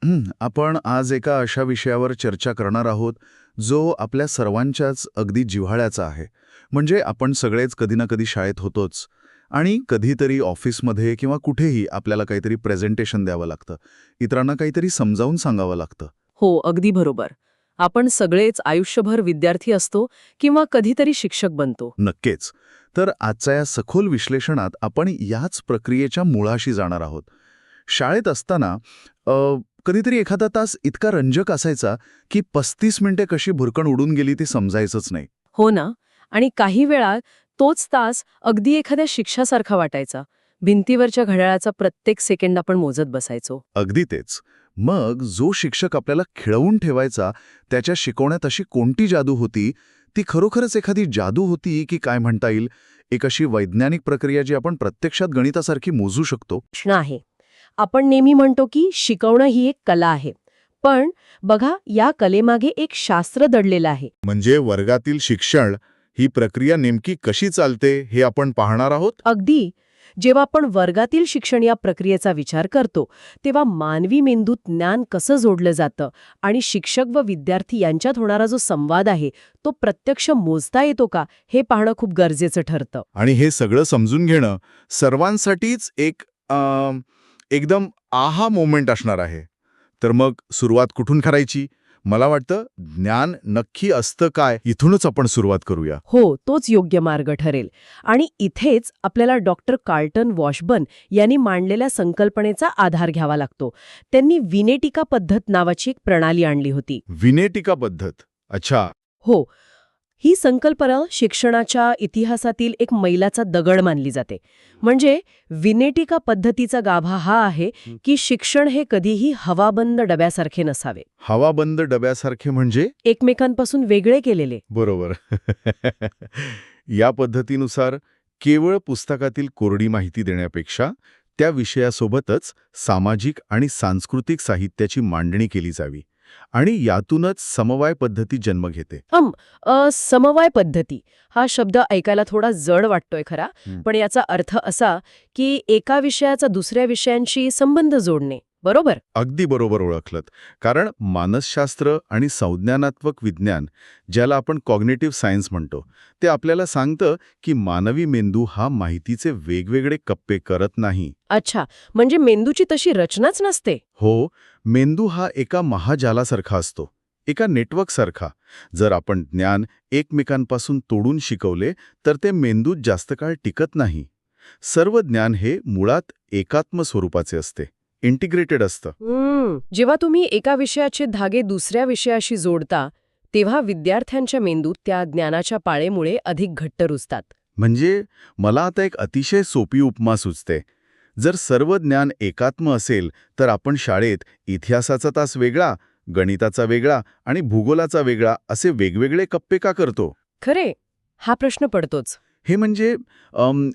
आपण आज एका अशा विषयावर चर्चा करणार आहोत जो आपल्या सर्वांच्याच अगदी जिव्हाळ्याचा आहे. म्हणजे आपण सगळेच कधी ना कधी शाळेत होतोच आणि कधीतरी ऑफिसमध्ये किंवा कुठेही आपल्याला काहीतरी प्रेझेंटेशन द्यावं लागतं, इतरांना काहीतरी समजावून सांगावं लागतं. हो, अगदी बरोबर. आपण सगळेच आयुष्यभर विद्यार्थी असतो किंवा कधीतरी शिक्षक बनतो. नक्कीच. तर आजच्या या सखोल विश्लेषणात आपण याच प्रक्रियेच्या मुळाशी जाणार आहोत. शाळेत असताना अ, कधीतरी एखादा तास इतका रंजक असायचा की 35 मिनिटे कशी भुरकण उडून गेली ते समजायचंच नाही. हो ना? आणि काही वेळा तोच तास अगदी एखाद्या शिक्षासारखा वाटायचा. भिंतीवरच्या घड्याळाचा प्रत्येक सेकंद आपण मोजत बसायचो. अगदी तेच. मग जो शिक्षक आपल्याला खिळवून ठेवायचा, त्याच्या शिकवण्यात अशी कोणती जादू होती? ती खरोखरच एखादी जादू होती की काय म्हणता येईल, एक अशी वैज्ञानिक प्रक्रिया जी आपण प्रत्यक्षात गणितासारखी मोजू शकतो? प्रश्न आहे. आपण नेहमी म्हणतो की शिकवणं ही एक कला आहे. पण बघा, या कलेमागे एक शास्त्र दडलेलं आहे. म्हणजे वर्गातील शिक्षण ही प्रक्रिया नेमकी कशी चालते हे आपण पाहणार आहोत. अगदी. जेव्हा आपण वर्गातील शिक्षण या प्रक्रियेचा विचार करतो, तेव्हा मानवी मेंदूत ज्ञान कसं जोडलं जातं आणि शिक्षक व विद्यार्थी यांच्यात होणारा जो संवाद आहे, तो प्रत्यक्ष मोजता येतो का, हे पाहणं खूप गरजेचं ठरतं. आणि हे सगळं समजून घेणं सर्वांसाठीच एक एकदम आहा मोमेंट असणार आहे. तर मग सुरुवात कुठून करायची? मला वाटतं ज्ञान नक्की असतं काय, इथूनच आपण सुरुवात करूया. हो, तोच योग्य मार्ग ठरेल. आणि इथेच आपल्याला डॉक्टर कार्लटन वॉशबर्न यांनी मांडलेल्या संकल्पनेचा आधार घ्यावा लागतो. त्यांनी विनेटिका पद्धत नावाची एक प्रणाली आणली होती. विनेटिका पद्धत. अच्छा. हो, ही संकल्पना शिक्षणाच्या इतिहासातील एक मैलाचा दगड मानली जाते. म्हणजे विनेटिका पद्धतीचा गाभा हा आहे की शिक्षण हे कधीही हवाबंद डब्यासारखे नसावे. हवाबंद डब्यासारखे म्हणजे? एकमेकांपासून वेगळे केलेले. बरोबर. या पद्धतीनुसार केवळ पुस्तकातील कोरडी माहिती देण्यापेक्षा त्या विषयासोबतच सामाजिक आणि सांस्कृतिक साहित्याची मांडणी केली जावी आणि यातूनच समवाय पद्धती जन्म घेते. समवाय पद्धती हा शब्द ऐकायला थोडा जड वाटतोय खरा, पण याचा अर्थ असा की एका विषयाचा दुसऱ्या विषयांशी संबंध जोडणे. बरोबर? अगदी बरोबर ओळखलत. कारण मानसशास्त्र आणि संज्ञानात्मक विज्ञान, ज्याला आपण कॉग्निटिव्ह सायन्स म्हणतो, ते आपल्याला सांगतं की मानवी मेंदू हा माहितीचे वेगवेगळे कप्पे करत नाही. अच्छा, म्हणजे मेंदूची तशी रचनाच नसते. हो, मेंदू हा एका महाजालासारखा असतो, एका नेटवर्कसारखा. जर आपण ज्ञान एकमेकांपासून तोडून शिकवले तर ते मेंदूत जास्त काळ टिकत नाही. सर्व ज्ञान हे मुळात एकात्म स्वरूपाचे असते, इंटिग्रेटेड असतं. जेव्हा तुम्ही एका विषयाचे धागे दुसऱ्या विषयाशी जोडता, तेव्हा विद्यार्थ्यांच्या मेंदूत त्या ज्ञानाच्या पाळेमुळे अधिक घट्ट रुजतात. म्हणजे मला आता एक अतिशय सोपी उपमा सुचते. जर सर्व ज्ञान एकात्म असेल तर आपण शाळेत इतिहासाचा तास वेगळा, गणिताचा वेगळा आणि भूगोलाचा वेगळा असे वेगवेगळे कप्पे का करतो? खरे, हा प्रश्न पडतोच. हे म्हणजे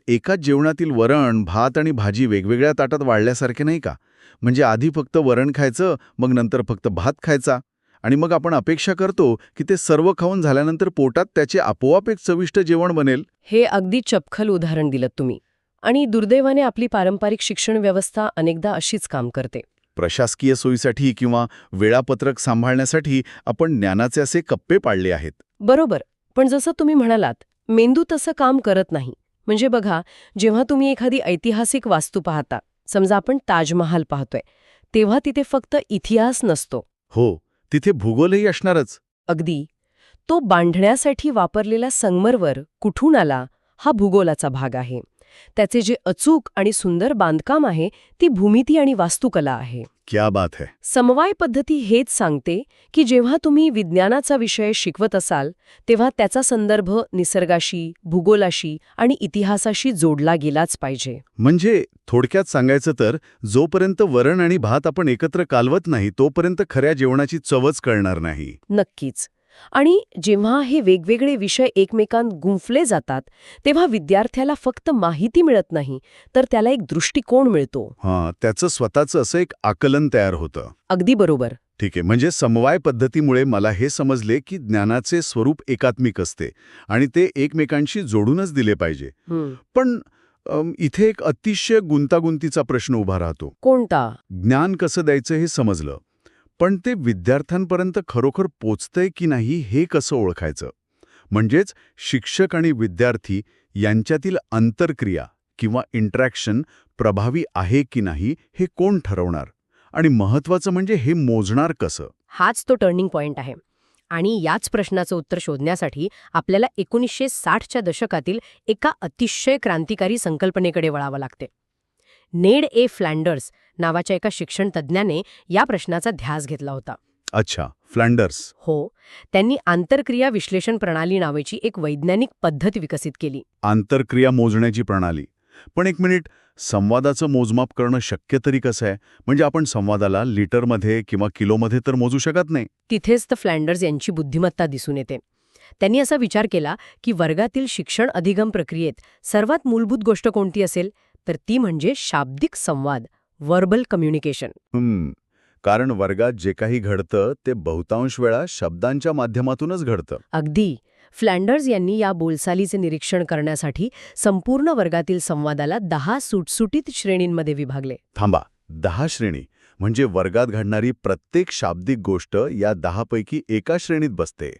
एकाच जेवणातील वरण, भात आणि भाजी वेगवेगळ्या ताटात वाढल्यासारखे नाही का? म्हणजे आधी फक्त वरण खायचं, मग नंतर फक्त भात खायचा, आणि मग आपण अपेक्षा करतो की ते सर्व खाऊन झाल्यानंतर पोटात त्याचे आपोआप एक चविष्ट जेवण बनेल. हे अगदी चपखल उदाहरण दिलं तुम्ही. आणि दुर्दैवाने आपली पारंपरिक शिक्षण व्यवस्था अनेकदा अशीच काम करते. प्रशासकीय सोयीसाठी किंवा वेळापत्रक सांभाळण्यासाठी आपण ज्ञानाचे असे कप्पे पाडले आहेत. बरोबर. पण जसं तुम्ही म्हणालात, मेंदू तसं काम करत नाही. म्हणजे बघा, जेव्हा तुम्ही एखादी ऐतिहासिक वास्तू पाहता, समजा आपण ताजमहाल पाहतोय, तेव्हा तिथे फक्त इतिहास नसतो. हो, तिथे भूगोलही असणारच. अगदी. तो बांधण्यासाठी वापरलेला संगमरवर कुठून आला, हा भूगोलाचा भाग आहे. त्याचे जे अचूक आणि सुंदर बांधकाम आहे, ती भूमिती आणि वास्तुकला आहे. क्या बात है. समवाय पद्धती हेच सांगते की जेव्हा तुम्ही विज्ञानाचा विषय शिकवत असाल, तेव्हा त्याचा संदर्भ निसर्गाशी, भूगोलाशी आणि इतिहासाशी जोडला गेलाच पाहिजे. म्हणजे थोडक्यात सांगायचं तर जोपर्यंत वरण आणि भात आपण एकत्र कालवत नाही, तोपर्यंत खऱ्या जेवणाची चवच कळणार नाही. नक्कीच. आणि जेव्हा हे वेगवेगळे विषय एकमेकांत गुंफले जातात, तेव्हा विद्यार्थ्याला फक्त माहिती मिळत नाही, तर त्याला एक दृष्टिकोन मिळतो. त्याचं स्वतःचं असं एक आकलन तयार होतं. अगदी बरोबर. ठीक आहे. म्हणजे समवाय पद्धतीमुळे मला हे समजले की ज्ञानाचे स्वरूप एकात्मिक असते आणि ते एकमेकांशी जोडूनच दिले पाहिजे. पण इथे एक अतिशय गुंतागुंतीचा प्रश्न उभा राहतो. कोणता? ज्ञान कसं द्यायचं हे समजलं, पण ते विद्यार्थ्यांपर्यंत खरोखर पोचतंय की नाही हे कसं ओळखायचं? म्हणजेच शिक्षक आणि विद्यार्थी यांच्यातील आंतरक्रिया किंवा इंटरॅक्शन प्रभावी आहे की नाही हे कोण ठरवणार? आणि महत्त्वाचं म्हणजे हे मोजणार कसं? हाच तो टर्निंग पॉइंट आहे. आणि याच प्रश्नाचं उत्तर शोधण्यासाठी आपल्याला 1960च्या दशकातील एका अतिशय क्रांतिकारी संकल्पनेकडे वळावं लागते. नेड ए फ्लँडर्स नावाच्या एका शिक्षण तज्ज्ञाने या प्रश्नाचा ध्यास घेतला होता. अच्छा, फ्लँडर्स. हो, त्यांनी आंतरक्रिया विश्लेषण प्रणाली नावाची एक वैज्ञानिक पद्धत विकसित केली. आंतरक्रिया मोजण्याची प्रणाली. पण एक मिनिट, संवादाचं मोजमाप करणं शक्य तरी कसं आहे? म्हणजे आपण संवादाला लिटरमध्ये किंवा किलोमध्ये तर मोजू शकत नाही. तिथेच तर फ्लँडर्स यांची बुद्धिमत्ता दिसून येते. त्यांनी असा विचार केला की वर्गातील शिक्षण अधिगम प्रक्रियेत सर्वात मूलभूत गोष्ट कोणती असेल, तर ती म्हणजे शाब्दिक संवाद, व्हर्बल कम्युनिकेशन. कारण वर्गात जे काही घडतं ते बहुतांश वेळा शब्दांच्या माध्यमातूनच घडतं. अगदी. फ्लँडर्स यांनी या बोलचालीचे निरीक्षण करण्यासाठी संपूर्ण वर्गातील संवादाला 10 सुटसुटीत श्रेणींमध्ये विभागले. थांबा, 10 श्रेणी म्हणजे वर्गात घडणारी प्रत्येक शाब्दिक गोष्ट या 10 पैकी एका श्रेणीत बसते.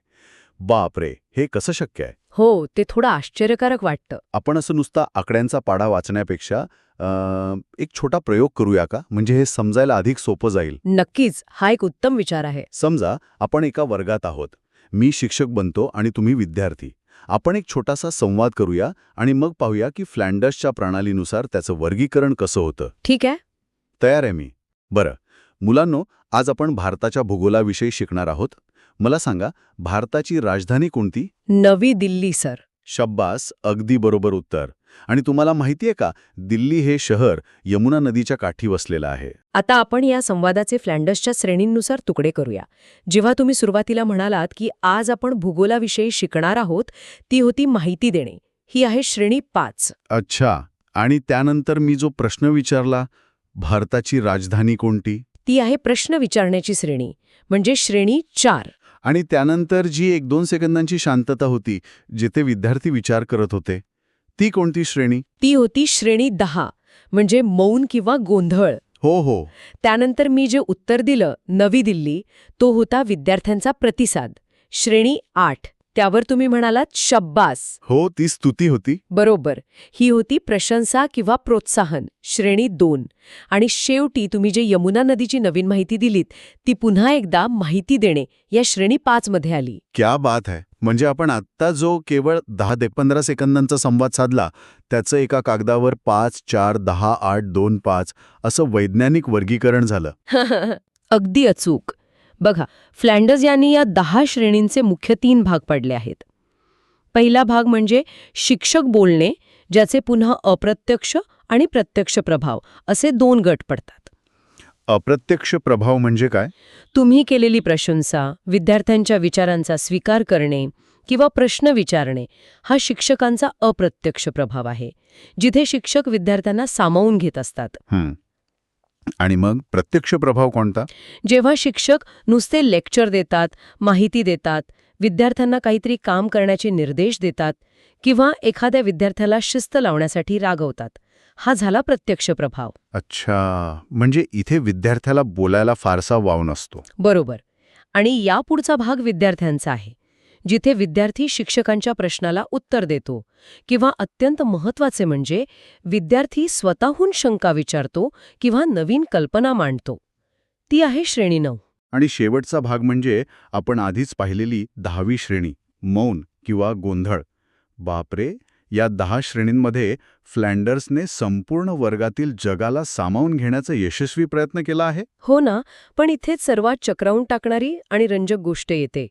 बापरे, हे कसं शक्य आहे? हो, ते थोडं आश्चर्यकारक वाटतं. आपण असं नुसता आकड्यांचा पाढा वाचण्यापेक्षा एक छोटा प्रयोग करूया का? म्हणजे हे समजायला अधिक सोपं जाईल. नक्कीच, हा एक उत्तम विचार आहे. समजा आपण एका वर्गात आहोत. मी शिक्षक बनतो आणि तुम्ही विद्यार्थी. आपण एक छोटासा संवाद करूया आणि मग पाहूया की फ्लँडर्सच्या प्रणालीनुसार त्याचं वर्गीकरण कसं होतं. ठीक आहे. तयार आहे मी. बरं, मुलांनो, आज आपण भारताच्या भूगोलाविषयी शिकणार आहोत. मला सांगा, भारताची राजधानी कोणती? नवी दिल्ली सर. शब्बास, अगदी बरोबर उत्तर. आणि तुम्हाला माहितीये का, दिल्ली हे शहर यमुना नदीच्या काठी वसलेलं आहे. आता आपण या संवादाचे फ्लँडर्सच्या श्रेणींनुसार तुकडे करूया. जेव्हा तुम्ही सुरुवातीला म्हणालात की आज आपण भूगोलाविषयी शिकणार आहोत, ती होती माहिती देणे. ही आहे श्रेणी 5. अच्छा, आणि त्यानंतर मी जो प्रश्न विचारला, भारताची राजधानी कोणती? ती आहे प्रश्न विचारण्याची श्रेणी, म्हणजे श्रेणी 4. आणि त्यानंतर जी 1-2 सेकंदांची शांतता होती, जिथे विद्यार्थी विचार करत होते, ती कोणती श्रेणी? ती होती श्रेणी 10, म्हणजे मौन किंवा गोंधळ. हो. त्यानंतर मी जे उत्तर दिलं, नवी दिल्ली, तो होता विद्यार्थ्यांचा प्रतिसाद. श्रेणी 8, त्यावर तुम्ही म्हणालात शब्बास. हो, ती स्तुती होती. बरोबर. ही होती प्रशंसा किंवा प्रोत्साहन, श्रेणी 2. आणि शेवटी तुम्ही जे यमुना नदीची नवीन माहिती दिलीत, ती पुन्हा एकदा माहिती देणे या श्रेणी 5 मध्ये आली. क्या बात है. म्हणजे आपण आत्ता जो केवळ 10 ते 15 सेकंदांचा संवाद साधला, त्याचं एका कागदावर 5, 4, 10, 8, 2, 5 असं वैज्ञानिक वर्गीकरण झालं. अगदी अचूक. बघा, फ्लँडर्स यांनी या 10 श्रेणींचे मुख्य 3 भाग पडले आहेत. पहिला भाग म्हणजे शिक्षक बोलणे, ज्याचे पुन्हा अप्रत्यक्ष आणि प्रत्यक्ष प्रभाव असे 2 गट पडतात. अप्रत्यक्ष प्रभाव म्हणजे काय? तुम्ही केलेली प्रशंसा, विद्यार्थ्यांच्या विचारांचा स्वीकार करणे किंवा प्रश्न विचारणे हा शिक्षकांचा अप्रत्यक्ष प्रभाव आहे, जिथे शिक्षक विद्यार्थ्यांना सामावून घेत असतात. आणि मग प्रत्यक्ष प्रभाव कोणता? जेव्हा शिक्षक नुसते लेक्चर देतात, माहिती देतात, विद्यार्थ्यांना काहीतरी काम करण्याचे निर्देश देतात किंवा एखाद्या विद्यार्थ्याला शिस्त लावण्यासाठी रागवतात, हा झाला प्रत्यक्ष प्रभाव. अच्छा, म्हणजे इथे विद्यार्थ्याला बोलायला फारसा वाव नसतो. बरोबर. आणि यापुढचा भाग विद्यार्थ्यांचा आहे, जिथे विद्यार्थी शिक्षकांच्या प्रश्नाला उत्तर देतो किंवा अत्यंत महत्त्वाचे म्हणजे विद्यार्थी स्वतःहून शंका विचारतो किंवा नवीन कल्पना मांडतो. ती आहे श्रेणी 9. आणि शेवटचा भाग म्हणजे आपण आधीच पाहिलेली 10वी श्रेणी, मौन किंवा गोंधळ. बापरे, या 10 श्रेणींमध्ये फ्लँडर्सने संपूर्ण वर्गातील जगाला सामावून घेण्याचा यशस्वी प्रयत्न केला आहे. हो ना, पण इथेच सर्वात चक्रावून टाकणारी आणि रंजक गोष्ट येते.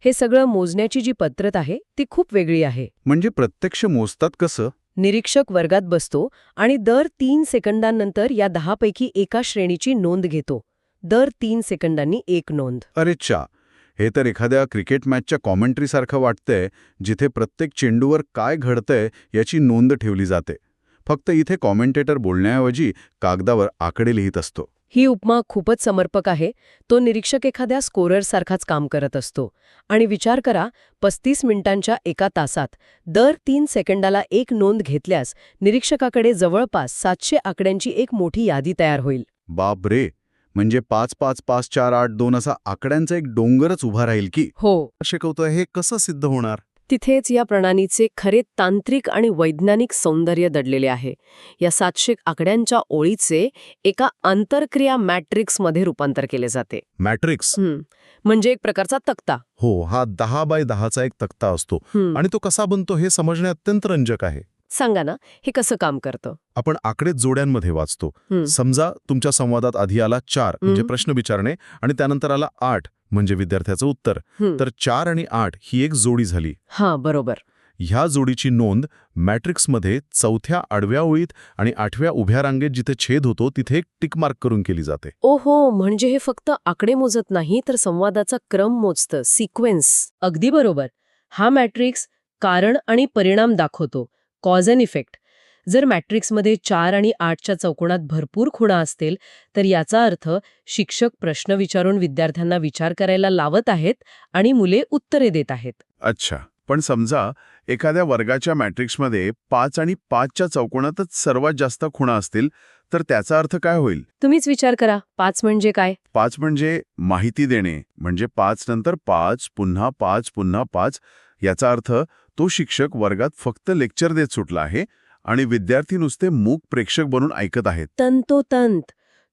हे सगळं मोजण्याची जी पद्धत आहे ती खूप वेगळी आहे. म्हणजे प्रत्यक्ष मोजतात कसं? निरीक्षक वर्गात बसतो आणि दर 3 सेकंदांनंतर या 10 पैकी एका श्रेणीची नोंद घेतो. दर 3 सेकंदांनी एक नोंद. अरे चा, हे तर एखाद्या क्रिकेट मॅचच्या कॉमेंट्रीसारखं वाटतंय, जिथे प्रत्येक चेंडूवर काय घडतंय याची नोंद ठेवली जाते. फक्त इथे कॉमेंटेटर बोलण्याऐवजी कागदावर आकडे लिहित असतो. ही उपमा खूपच समर्पक आहे. तो निरीक्षक एखाद्या स्कोररसारखाच काम करत असतो. आणि विचार करा, 35 मिनिटांच्या एका तासात दर 3 सेकंदाला एक नोंद घेतल्यास निरीक्षकाकडे जवळपास 700 आकड्यांची एक मोठी यादी तयार होईल. बाप रे, म्हणजे 5 5 5 4 8 2 असा आकड्यांचा एक डोंगरच उभा राहील की हो. शिकवतोय हे कसं सिद्ध होणार? तिथेच या प्रणालीचे खरे तांत्रिक आणि वैज्ञानिक सौंदर्य दडलेले आहे. या 700 आकड्यांच्या ओळीचे एका आंतरक्रिया मॅट्रिक्समध्ये रूपांतर केले जाते. मॅट्रिक्स. म्हणजे एक प्रकारचा तक्ता. हो, हा 10 बाय 10चा एक तक्ता असतो आणि तो कसा बनतो हे समजणे अत्यंत रंजक आहे. सांगा ना, हे कसं काम करतं? आपण आकडे जोड्यांमध्ये वाचतो. समजा तुमच्या संवादात आधी आला 4 म्हणजे प्रश्न विचारणे आणि त्यानंतर आला 8 म्हणजे विद्यार्थ्याचं उत्तर. तर 4 आणि 8 ही एक जोडी झाली. हां, बरोबर. ह्या जोडीची नोंद मॅट्रिक्समध्ये 4थ्या आडव्या ओळीत आणि 8व्या उभ्या रांगेत जिथे छेद होतो तिथे एक टिक मार्क करून केली जाते. ओहो, म्हणजे हे फक्त आकडे मोजत नाही तर संवादाचा क्रम मोजतं, सिक्वेन्स. अगदी बरोबर. हा मॅट्रिक्स कारण आणि परिणाम दाखवतो, कॉज अँड इफेक्ट. जर मॅट्रिक्समध्ये 4 आणि 8च्या चौकोनात भरपूर खुणा असतील तर याचा अर्थ शिक्षक प्रश्न विचारून विद्यार्थ्यांना विचार करायला लावत आहेत आणि मुले उत्तरे देत आहेत. अच्छा, पण समजा एखाद्या वर्गाच्या मॅट्रिक्समध्ये 5 आणि 5च्या चौकोनातच सर्वात जास्त खुणा असतील तर त्याचा अर्थ काय होईल? तुम्हीच विचार करा, 5 म्हणजे काय? 5 म्हणजे माहिती देणे, म्हणजे 5 नंतर 5 पुन्हा 5 पुन्हा 5. याचा अर्थ तो शिक्षक वर्गात फक्त लेक्चर देत सुटला आहे आणि विद्यार्थी नुसते मूक प्रेक्षक बनून ऐकत आहेत. तंतोतंत.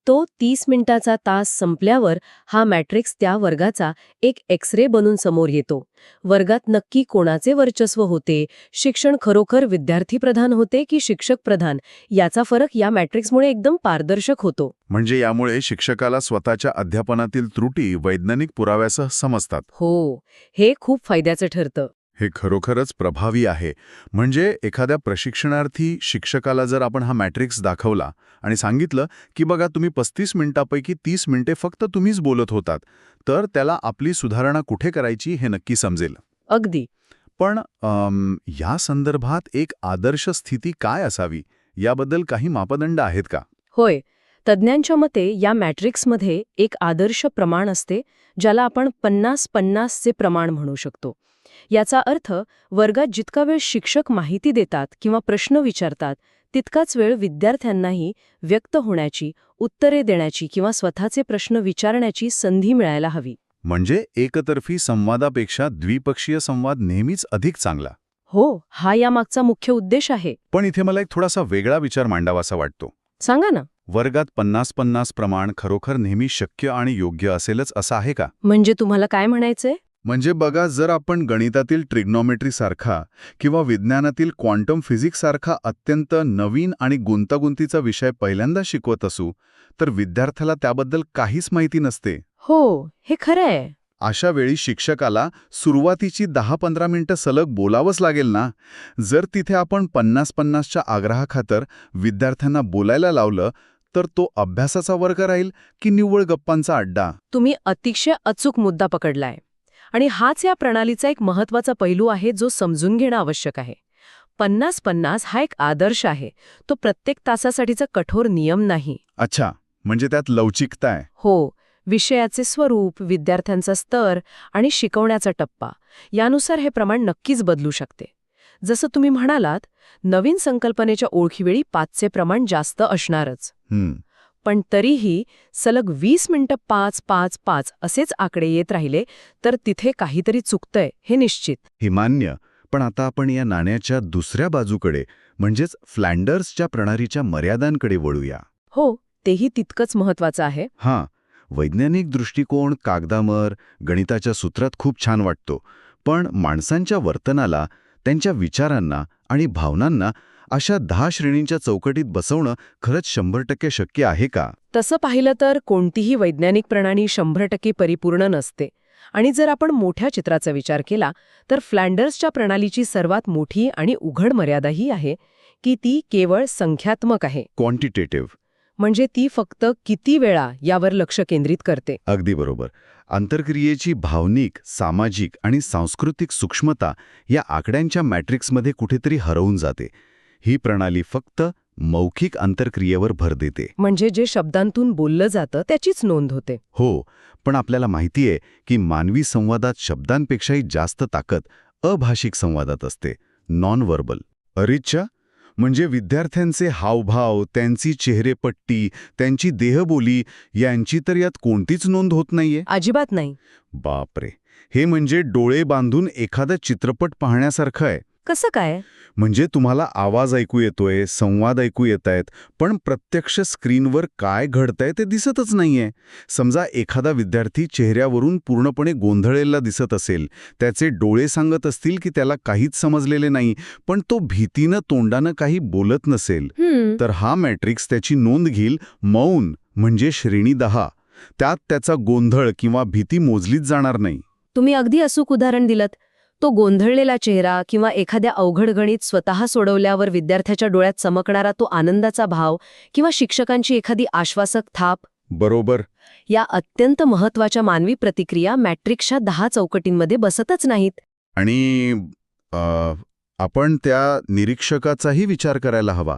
तो 30 मिनिटाचा तास संपल्यावर हा मॅट्रिक्स त्या वर्गाचा एक एक्स-रे बनून समोर येतो. वर्गात नक्की कोणाचे वर्चस्व होते, शिक्षण खरोखर विद्यार्थीप्रधान होते की शिक्षक प्रधान, याचा फरक या मॅट्रिक्समुळे एकदम पारदर्शक होतो. म्हणजे यामुळे शिक्षकाला स्वतःच्या अध्यापनातील त्रुटी वैज्ञानिक पुराव्यासह समजतात. हो, हे खूप फायद्याचं ठरतं. हे खरोखरच प्रभावी आहे. म्हणजे एखाद्या प्रशिक्षणार्थी शिक्षकाला जर आपण हा मॅट्रिक्स दाखवला आणि सांगितलं की बघा तुम्ही 35 मिनिटांपैकी 30 मिनिटे फक्त तुम्हीच बोलत होतात, तर त्याला आपली सुधारणा कुठे करायची हे नक्की समजेल. अगदी. पण या संदर्भात एक आदर्श स्थिती काय असावी याबद्दल काही मापदंड आहेत का? होय. तज्ज्ञांच्या मते या मॅट्रिक्समध्ये एक आदर्श प्रमाण असते, ज्याला आपण 50-50 चे प्रमाण म्हणू शकतो. याचा अर्थ वर्गात जितका वेळ शिक्षक माहिती देतात किंवा प्रश्न विचारतात तितकाच वेळ विद्यार्थ्यांनाही व्यक्त होण्याची, उत्तरे देण्याची किंवा स्वतःचे प्रश्न विचारण्याची संधी मिळायला हवी. म्हणजे एकतर्फी संवादापेक्षा द्विपक्षीय संवाद नेहमीच अधिक चांगला. हो, हा यामागचा मुख्य उद्देश आहे. पण इथे मला एक थोडासा वेगळा विचार मांडावासा वाटतो. सांगा ना. वर्गात 50-50 प्रमाण खरोखर नेहमी शक्य आणि योग्य असेलच असं आहे का? म्हणजे तुम्हाला काय म्हणायचंय? म्हणजे बघा, जर आपण गणितातील ट्रिग्नॉमेट्री सारखा किंवा विज्ञानातील क्वांटम फिजिक्स सारखा अत्यंत नवीन आणि गुंतागुंतीचा विषय पहिल्यांदा शिकवत असू तर विद्यार्थ्याला त्याबद्दल काहीच माहिती नसते. हो, हे खरं आहे. अशा वेळी शिक्षकाला सुरुवातीची 10-15 मिनिटं सलग बोलावंच लागेल ना. जर तिथे आपण 50-50च्या आग्रहाखातर विद्यार्थ्यांना बोलायला लावलं तर तो अभ्यासाचा वर्ग राहील की निव्वळ गप्पांचा अड्डा? तुम्ही अतिशय अचूक मुद्दा पकडलाय. आणि हाच या प्रणालीचा एक महत्त्वाचा पैलू आहे जो समजून घेणं आवश्यक आहे. 50-50 हा एक आदर्श आहे. तो प्रत्येक तासासाठीचा कठोर नियम नाही. अच्छा, म्हणजे त्यात लवचिकता आहे. हो, विषयाचे स्वरूप, विद्यार्थ्यांचा स्तर आणि शिकवण्याचा टप्पा यानुसार हे प्रमाण नक्कीच बदलू शकते. जसं तुम्ही म्हणालात, नवीन संकल्पनेच्या ओळखीवेळी 5चे प्रमाण जास्त असणारच. पण तरीही सलग 20 मिनिटं 5-5-5 असेच आकडे येत राहिले तर तिथे काहीतरी चुकतंय हे निश्चित. हे मान्य. पण आता आपण या नाण्याच्या दुसऱ्या बाजूकडे म्हणजेच फ्लँडर्सच्या प्रणालीच्या मर्यादांकडे वळूया. हो, तेही तितकंच महत्वाचं आहे. हां, वैज्ञानिक दृष्टिकोन कागदावर गणिताच्या सूत्रात खूप छान वाटतो. पण माणसांच्या वर्तनाला, त्यांच्या विचारांना आणि भावनांना अशा 10 श्रेणींच्या चौकटीत बसवणं खरंच 100% शक्य आहे का? तसं पाहिलं तर कोणतीही वैज्ञानिक प्रणाली 100% परिपूर्ण नसते. आणि जर आपण मोठ्या चित्राचा विचार केला तर फ्लँडर्सच्या प्रणालीची सर्वात मोठी आणि उघड मर्यादाही आहे की ती केवळ संख्यात्मक आहे. क्वांटिटेटिव्ह. म्हणजे ती फक्त किती वेळा यावर लक्ष केंद्रित करते. अगदी बरोबर. आंतरक्रियेची भावनिक, सामाजिक आणि सांस्कृतिक सूक्ष्मता या आकड्यांच्या मॅट्रिक्समध्ये कुठेतरी हरवून जाते. ही प्रणाली फक्त मौखिक आंतरक्रियेवर भर देते. म्हणजे जे शब्दांतून बोललं जातं त्याचीच नोंद होते. हो, पण आपल्याला माहितीये की मानवी संवादात शब्दांपेक्षाही जास्त ताकद अभाषिक संवादात असते, नॉन व्हर्बल. अरेच्छा, म्हणजे विद्यार्थ्यांचे हावभाव, त्यांची चेहरेपट्टी, त्यांची देहबोली यांची तर यात कोणतीच नोंद होत नाहीये. अजिबात नाही. बापरे, हे म्हणजे डोळे बांधून एखादा चित्रपट पाहण्यासारखं आहे. कसं काय? म्हणजे तुम्हाला आवाज ऐकू येतोय, संवाद ऐकू येतायत, पण प्रत्यक्ष स्क्रीनवर काय घडतंय ते दिसतच नाहीये. समजा एखादा विद्यार्थी चेहऱ्यावरून पूर्णपणे गोंधळलेला दिसत असेल, त्याचे डोळे सांगत असतील की त्याला काहीच समजलेले नाही, पण तो भीतीनं तोंडानं काही बोलत नसेल, तर हा मॅट्रिक्स त्याची नोंद घेईल मौन म्हणजे श्रेणी 10. त्यात त्याचा गोंधळ किंवा भीती मोजलीच जाणार नाही. तुम्ही अगदी अचूक उदाहरण दिलत. तो गोंधळलेला चेहरा किंवा एखाद्या अवघड गणित स्वतः सोडवल्यावर विद्यार्थ्याच्या डोळ्यात चमकणारा तो आनंदाचा भाव किंवा शिक्षकांची एखादी आश्वासक थाप, बरोबर. या अत्यंत महत्वाच्या मानवी प्रतिक्रिया मॅट्रिक्सच्या 10 चौकटींमध्ये बसतच नाहीत. आणि आपण त्या निरीक्षकाचाही विचार करायला हवा.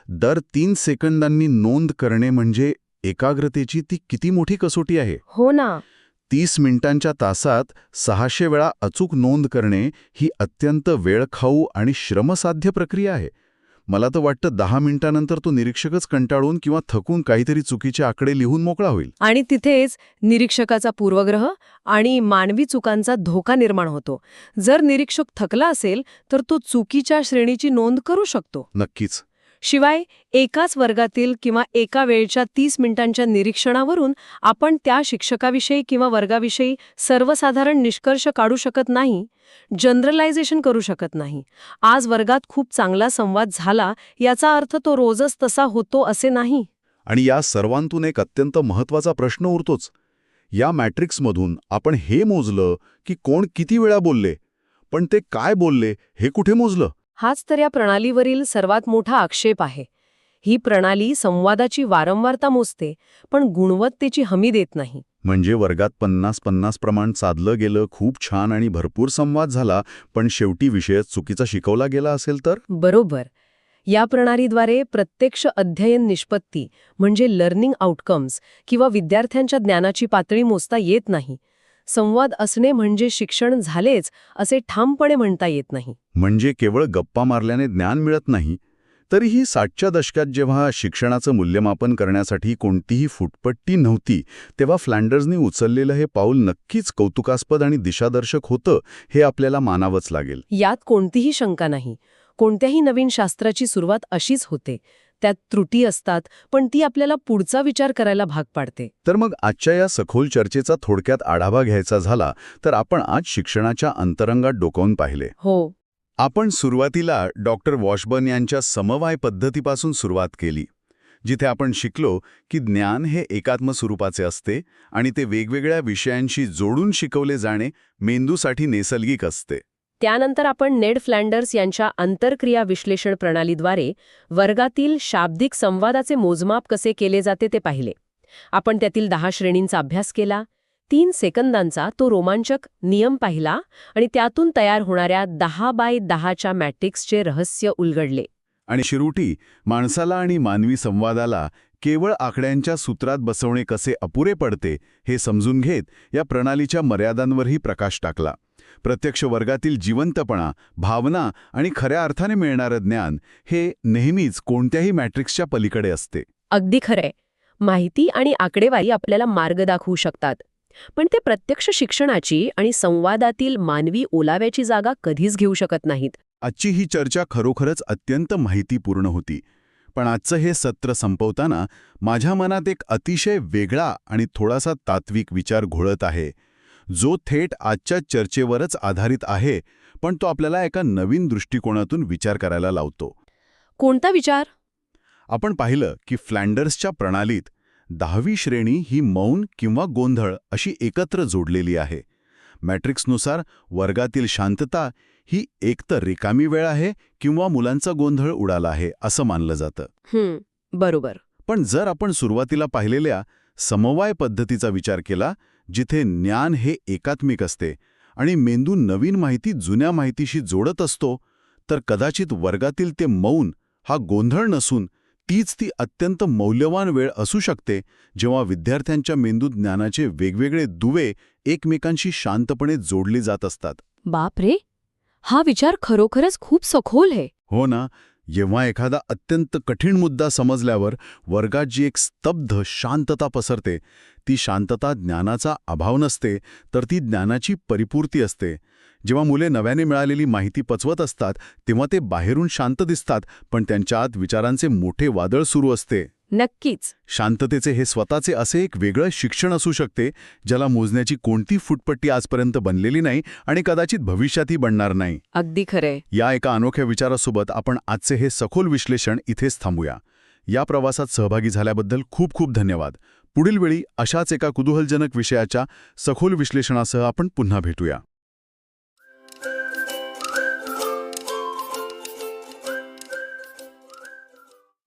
दर 3 सेकंदांनी नोंद करणे म्हणजे एकाग्रतेची ती किती मोठी कसोटी आहे. हो ना. 30 मिनिटांच्या तासात 600 वेळा अचूक नोंद करणे ही अत्यंत वेळखाऊ आणि श्रमसाध्य प्रक्रिया आहे. मला तर वाटतं 10 मिनिटांनंतर तो निरीक्षकच कंटाळून किंवा थकून काहीतरी चुकीचे आकडे लिहून मोकळा होईल. आणि तिथेच निरीक्षकाचा पूर्वग्रह आणि मानवी चुकांचा धोका निर्माण होतो. जर निरीक्षक थकला असेल तर तो चुकीच्या श्रेणीची नोंद करू शकतो. नक्कीच. शिवाय एकाच वर्गातील किंवा एका वेळच्या 30 मिनिटांच्या निरीक्षणावरून आपण त्या शिक्षकाविषयी किंवा वर्गाविषयी सर्वसाधारण निष्कर्ष काढू शकत नाही, जनरलायझेशन करू शकत नाही. आज वर्गात खूप चांगला संवाद झाला याचा अर्थ तो रोजच तसा होतो असे नाही. आणि या सर्वांतून एक अत्यंत महत्त्वाचा प्रश्न उरतोच. या मॅट्रिक्समधून आपण हे मोजलं की कोण किती वेळा बोलले, पण ते काय बोलले हे कुठे मोजलं? हाच तर या प्रणालीवरील सर्वात मोठा आक्षेप आहे. ही प्रणाली संवादाची वारंवारता मोजते, पण गुणवत्तेची हमी देत नाही. म्हणजे वर्गात 50-50 प्रमाण साधलं गेलं, खूप छान आणि भरपूर संवाद झाला, पण शेवटी विषयच चुकीचा शिकवला गेला असेल तर? बरोबर. या प्रणालीद्वारे प्रत्यक्ष अध्ययन निष्पत्ती म्हणजे लर्निंग आउटकम्स किंवा विद्यार्थ्यांच्या ज्ञानाची पातळी मोजता येत नाही. संवाद असणे म्हणजे शिक्षण झालेच असे ठामपणे म्हणता येत नाही. म्हणजे केवळ गप्पा मारल्याने ज्ञान मिळत नाही. तरीही 60च्या दशकात जेव्हा शिक्षणाचं मूल्यमापन करण्यासाठी कोणतीही फुटपट्टी नव्हती, तेव्हा फ्लँडर्सनी उचललेलं हे पाऊल नक्कीच कौतुकास्पद आणि दिशादर्शक होतं, हे आपल्याला मानावंच लागेल. यात कोणतीही शंका नाही. कोणत्याही नवीन शास्त्राची सुरुवात अशीच होते. त्यात त्रुटी असतात, पण ती आपल्याला पुढचा विचार करायला भाग पाडते. तर मग आजच्या या सखोल चर्चेचा थोडक्यात आढावा घ्यायचा झाला तर आपण आज शिक्षणाच्या अंतरंगात डोकावून पाहिले. हो. आपण सुरुवातीला डॉक्टर वॉशबर्न यांच्या समवाय पद्धतीपासून सुरुवात केली, जिथे आपण शिकलो की ज्ञान हे एकात्म स्वरूपाचे असते आणि ते वेगवेगळ्या विषयांशी जोडून शिकवले जाणे मेंदूसाठी नैसर्गिक असते. त्यानंतर आपण नेड फ्लँडर्स यांच्या आंतरक्रिया विश्लेषण प्रणालीद्वारे वर्गातील शाब्दिक संवादाचे मोजमाप कसे केले जाते ते पाहिले. आपण त्यातील 10 श्रेणींचा अभ्यास केला. 3 सेकंदांचा तो रोमांचक नियम पाहिला आणि त्यातून तयार होणाऱ्या 10x10च्या मॅट्रिक्सचे रहस्य उलगडले. आणि शेवटी माणसाला आणि मानवी संवादाला केवळ आकड्यांच्या सूत्रात बसवणे कसे अपुरे पडते हे समजून घेत या प्रणालीच्या मर्यादांवरही प्रकाश टाकला. प्रत्यक्ष वर्गातील जिवंतपणा, भावना आणि खऱ्या अर्थाने मिळणारं ज्ञान हे नेहमीच कोणत्याही मॅट्रिक्सच्या पलीकडे असते. अगदी खरंय. माहिती आणि आकडेवारी आपल्याला मार्ग दाखवू शकतात, पण ते प्रत्यक्ष शिक्षणाची आणि संवादातील मानवी ओलाव्याची जागा कधीच घेऊ शकत नाहीत. आजची ही चर्चा खरोखरच अत्यंत माहितीपूर्ण होती. पण आजचं हे सत्र संपवताना माझ्या मनात एक अतिशय वेगळा आणि थोडासा तात्विक विचार घोळत आहे, जो थेट आजच्या चर्चेवरच आधारित आहे, पण तो आपल्याला एका नवीन दृष्टिकोनातून विचार करायला लावतो. कोणता विचार? आपण पाहिलं की फ्लँडर्सच्या प्रणालीत 10वी श्रेणी ही मौन किंवा गोंधळ अशी एकत्र जोडलेली आहे. मॅट्रिक्सनुसार वर्गातील शांतता ही एकतर रिकामी वेळ आहे किंवा मुलांचा गोंधळ उडाला आहे असं मानलं जातं. बरोबर. पण जर आपण सुरुवातीला पाहिलेल्या समवाय पद्धतीचा विचार केला, जिथे ज्ञान हे एकात्मिक असते आणि मेंदू नवीन माहिती जुन्या माहितीशी जोडत असतो, तर कदाचित वर्गातील ते मौन हा गोंधळ नसून तीच ती अत्यंत मौल्यवान वेळ असू शकते, जेव्हा विद्यार्थ्यांच्या मेंदूत ज्ञानाचे वेगवेगळे दुवे एकमेकांशी शांतपणे जोडले जात असतात. बापरे, हा विचार खरोखरच खूप सखोल आहे. हो ना, जेव्हा एखादा अत्यंत कठीण मुद्दा समजल्यावर वर्गात जी एक स्तब्ध शांतता पसरते, ती शांतता ज्ञानाचा अभाव नसते, तर ती ज्ञानाची परिपूर्ती असते. जेव्हा मुले नव्याने मिळालेली माहिती पचवत असतात, तेव्हा ते बाहेरून शांत दिसतात, पण त्यांच्या आत विचारांचे मोठे वादळ सुरू असते. नक्कीच. शांततेचे हे स्वतःचे असे एक वेगळं शिक्षण असू शकते, ज्याला मोजण्याची कोणती फुटपट्टी आजपर्यंत बनलेली नाही आणि कदाचित भविष्यातही बनणार नाही. अगदी खरंय. या एका अनोख्या विचारासोबत आपण आजचे हे सखोल विश्लेषण इथेच थांबूया. या प्रवासात सहभागी झाल्याबद्दल खूप खूप धन्यवाद. पुढील वेळी अशाच एका कुतूहलजनक विषयाच्या सखोल विश्लेषणासह आपण पुन्हा भेटूया.